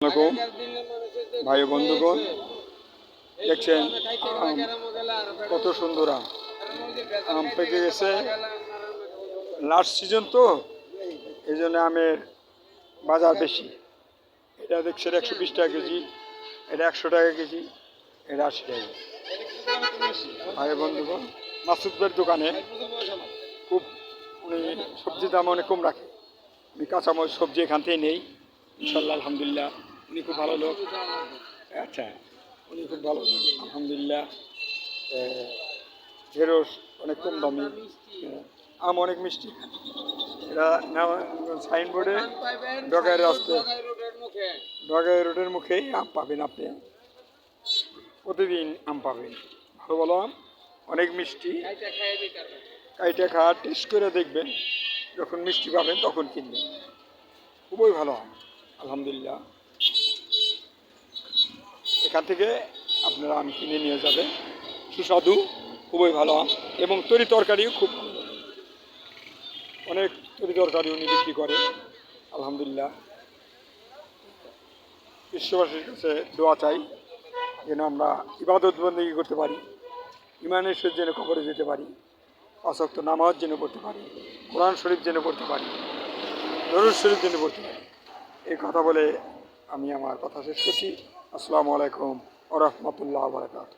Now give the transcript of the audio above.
আসসালামু ভাই বন্ধুগণ, দেখছেন কত সুন্দর আম। আম পেকে গেছে, লাস্ট সিজন তো, এই জন্য আমের বাজার বেশি। এটা দেখছেন 120 টাকা কেজি, এটা 100 টাকা কেজি, এটা 80 টাকা। ভাই বন্ধুগণ, মাসুদ ভাইয়ের দোকানে খুব উনি সবজির দাম অনেক কম রাখে। আমি কাঁচামরিচ সবজি এখান থেকে নেই, ইনশাল্লাহ আলহামদুলিল্লাহ। উনি খুব ভালো লোক। আচ্ছা, উনি খুব ভালো লোক আলহামদুলিল্লাহ। ঢেঁড়স অনেক কম দামি, আম অনেক মিষ্টি। এরা সাইনবোর্ডে ডগাই রোডের মুখেই আম পাবেন, আপনি প্রতিদিন আম পাবেন। ভালো ভালো আম, অনেক মিষ্টি। কাইটা খাওয়া টেস্ট করে দেখবেন, যখন মিষ্টি পাবেন তখন কিনবেন। খুবই ভালো আম আলহামদুলিল্লাহ। এখান থেকে আপনারা আম কিনে নিয়ে যাবেন, সুস্বাদু, খুবই ভালো আম। এবং তরি তরকারিও খুব ভালো, অনেক তরি তরকারি উনি বিক্রি করে আলহামদুলিল্লাহ। বিশ্ববাসীর কাছে দোয়া চাই যেন আমরা ইবাদত বন্দেগী করতে পারি, ইমানের সহিত যেন কবরে যেতে পারি, 5 ওয়াক্ত নামাজ যেন পড়তে পারি, কোরআন শরীফ যেন পড়তে পারি, দরুদ শরীফ যেন পড়তে পারি। এই কথা বলে আমি আমার কথা শেষ করছি। আসসালামু আলাইকুম ওয়া রাহমাতুল্লাহি ওয়া বারাকাতুহু।